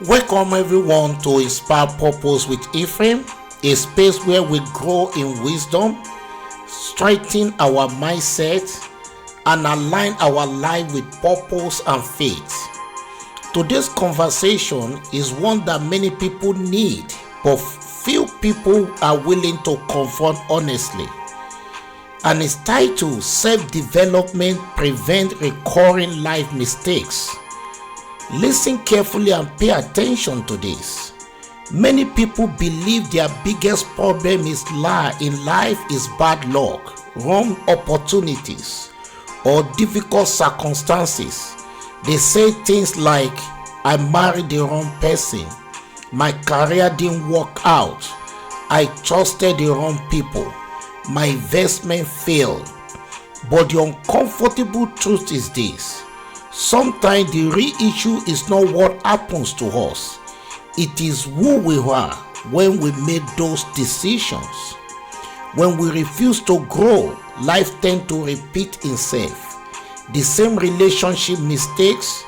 Welcome everyone to Inspire Purpose with Ephraim, a space where we grow in wisdom, strengthen our mindset, and align our life with purpose and faith. Today's conversation is one that many people need, but few people are willing to confront honestly. And it's titled Self-Development Prevent Recurring Life Mistakes. Listen carefully and pay attention to this. Many people believe their biggest problem in life is bad luck, wrong opportunities, or difficult circumstances. They say things like, I married the wrong person, my career didn't work out, I trusted the wrong people, my investment failed. But the uncomfortable truth is this. Sometimes the real issue is not what happens to us. It is who we are when we made those decisions. When we refuse to grow, life tends to repeat itself. The same relationship mistakes,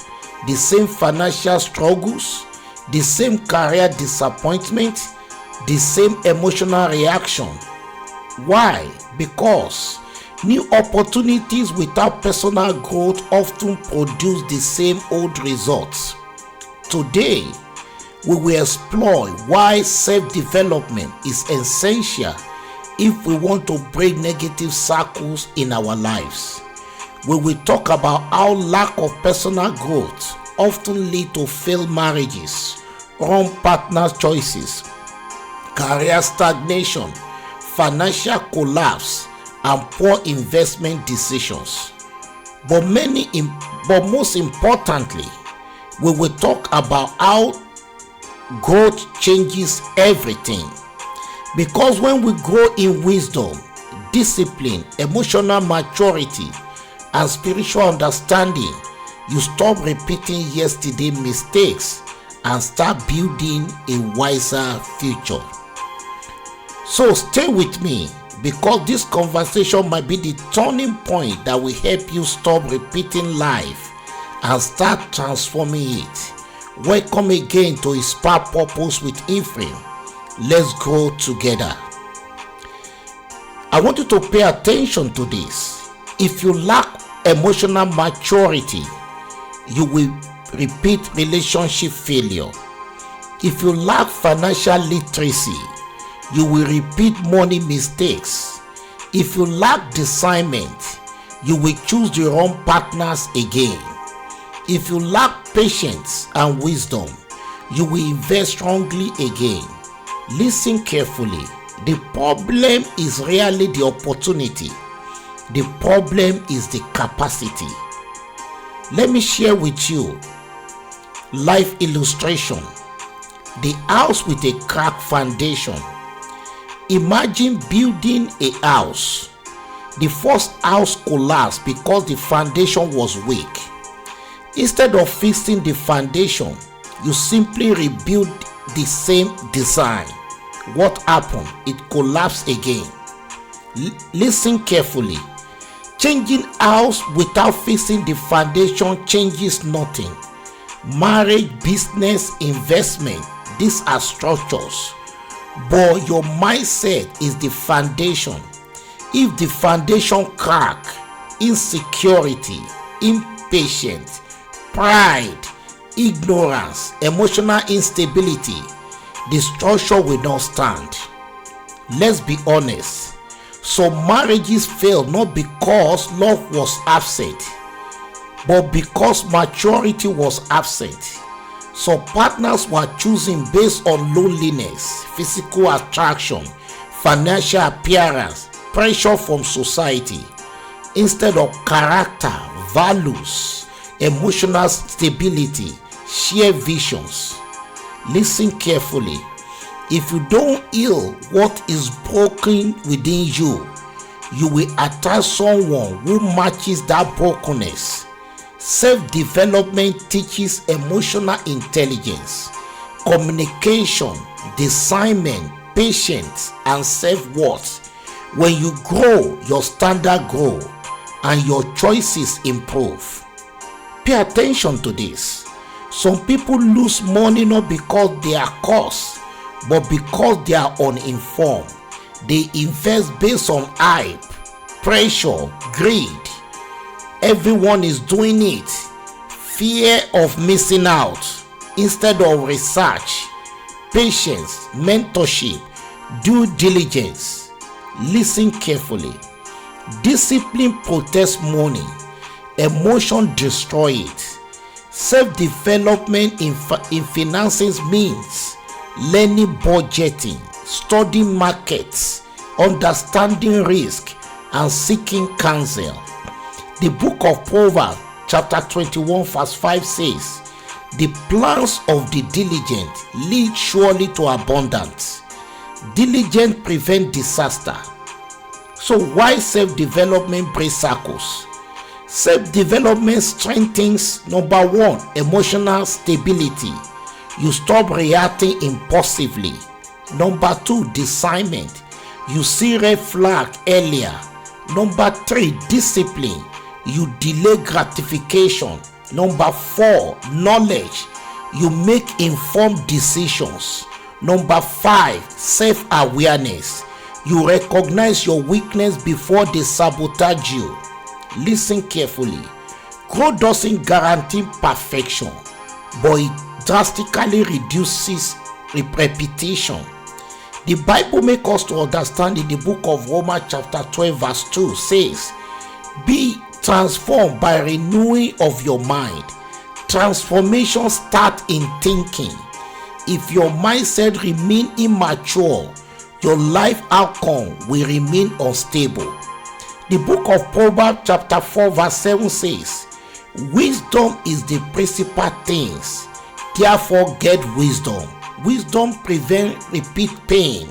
the same financial struggles, the same career disappointment, the same emotional reaction. Why? Because new opportunities without personal growth often produce the same old results. Today, we will explore why self-development is essential if we want to break negative cycles in our lives. We will talk about how lack of personal growth often leads to failed marriages, wrong partner choices, career stagnation, financial collapse, and poor investment decisions. But most importantly, we will talk about how growth changes everything. Because when we grow in wisdom, discipline, emotional maturity, and spiritual understanding, you stop repeating yesterday's mistakes and start building a wiser future. So stay with me, because this conversation might be the turning point that will help you stop repeating life and start transforming it. Welcome again to Inspire Purpose with Ephraim. Let's grow together. I want you to pay attention to this. If you lack emotional maturity, you will repeat relationship failure. If you lack financial literacy, you will repeat money mistakes. If you lack discernment, you will choose the wrong partners again. If you lack patience and wisdom, you will invest wrongly again. Listen carefully. The problem is rarely the opportunity. The problem is the capacity. Let me share with you life illustration. The house with a cracked foundation. Imagine building a house. The first house collapsed because the foundation was weak. Instead of fixing the foundation, you simply rebuild the same design. What happened? It collapsed again. Listen carefully. Changing house without fixing the foundation changes nothing. Marriage, business, investment, these are structures. But your mindset is the foundation. If the foundation crack, insecurity, impatience, pride, ignorance, emotional instability, the structure will not stand. Let's be honest. So marriages fail not because love was absent, but because maturity was absent. So partners were choosing based on loneliness, physical attraction, financial appearance, pressure from society, instead of character, values, emotional stability, shared visions. Listen carefully. If you don't heal what is broken within you, you will attract someone who matches that brokenness. Self-development teaches emotional intelligence, communication, discernment, patience, and self-worth. When you grow, your standard grow and your choices improve. Pay attention to this. Some people lose money not because they are cursed, but because they are uninformed. They invest based on hype, pressure, greed. Everyone is doing it. Fear of missing out instead of research, patience, mentorship, due diligence. Listen carefully. Discipline protects money. Emotion destroy it. Self-development in finances means learning budgeting, studying markets, understanding risk, and seeking counsel. The book of Proverbs chapter 21 verse 5 says, "The plans of the diligent lead surely to abundance." Diligence prevent disaster. So why self-development breaks cycles? Self-development strengthens, number one, emotional stability. You stop reacting impulsively. Number two, discernment. You see red flag earlier. Number three, discipline. You delay gratification. Number four, knowledge. You make informed decisions. Number five, self-awareness. You recognize your weakness before they sabotage you. Listen carefully. Growth doesn't guarantee perfection, but it drastically reduces repetition. The Bible makes us to understand in the book of Romans chapter 12 verse 2 says, "Be transformed by renewing of your mind." Transformation starts in thinking. If your mindset remains immature, your life outcome will remain unstable. The book of Proverbs chapter 4 verse 7 says, "Wisdom is the principal things, therefore get wisdom." Wisdom prevents repeat pain.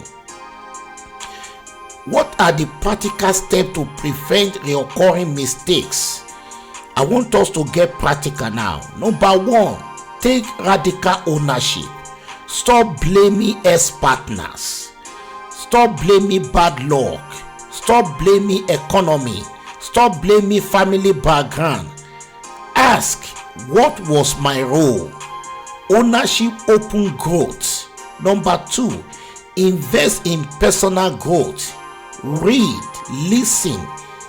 What are the practical steps to prevent recurring mistakes? I want us to get practical now. Number one, take radical ownership. Stop blaming ex-partners. Stop blaming bad luck. Stop blaming economy. Stop blaming family background. Ask, what was my role? Ownership opens growth. Number two, invest in personal growth. Read, listen,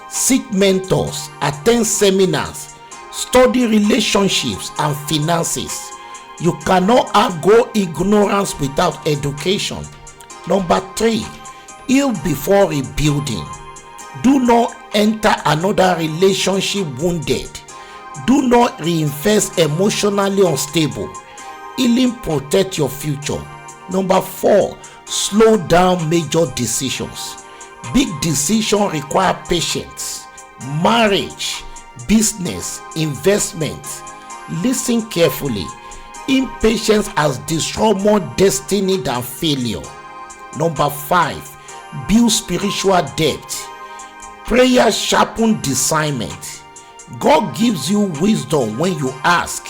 seek mentors, attend seminars, study relationships and finances. You cannot outgrow ignorance without education. Number three, heal before rebuilding. Do not enter another relationship wounded. Do not reinvest emotionally unstable. Healing protects your future. Number four, slow down major decisions. Big decisions require patience. Marriage, business, investment. Listen carefully. Impatience has destroyed more destiny than failure. Number five, build spiritual depth. Prayer sharpens discernment. God gives you wisdom when you ask.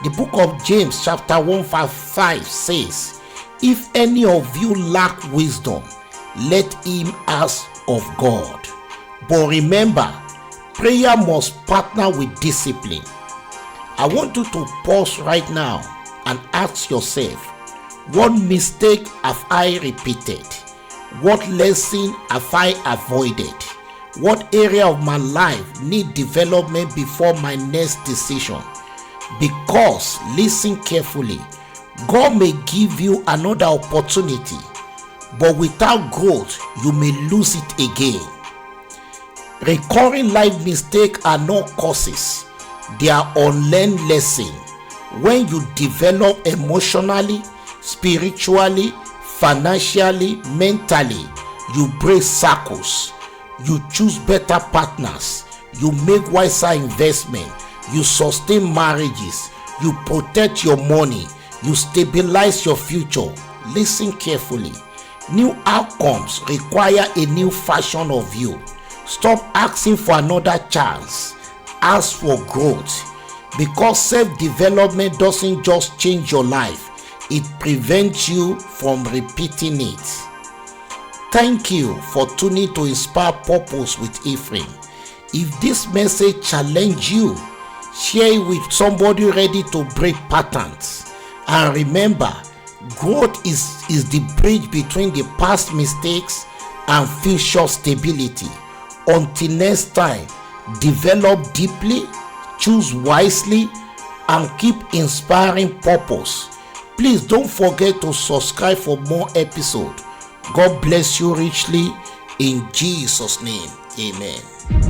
The book of James chapter 1 verse 5 says, "If any of you lack wisdom, let him ask of God." But remember, prayer must partner with discipline. I want you to pause right now and ask yourself, what mistake have I repeated? What lesson have I avoided? What area of my life need development before my next decision? Because, listen carefully, God may give you another opportunity, but without growth, you may lose it again. Recurring life mistakes are not causes, they are unlearned lessons. When you develop emotionally, spiritually, financially, mentally, you break cycles, you choose better partners, you make wiser investment, you sustain marriages, you protect your money, you stabilize your future. Listen carefully. New outcomes require a new version of you. Stop asking for another chance. Ask for growth. Because self-development doesn't just change your life, it prevents you from repeating it. Thank you for tuning to Inspire Purpose with Ephraim. If this message challenged you, Share it with somebody ready to break patterns. And remember, growth is the bridge between the past mistakes and future stability. Until next time, develop deeply, choose wisely, and keep inspiring purpose. Please don't forget to subscribe for more episodes. God bless you richly in Jesus' name. Amen.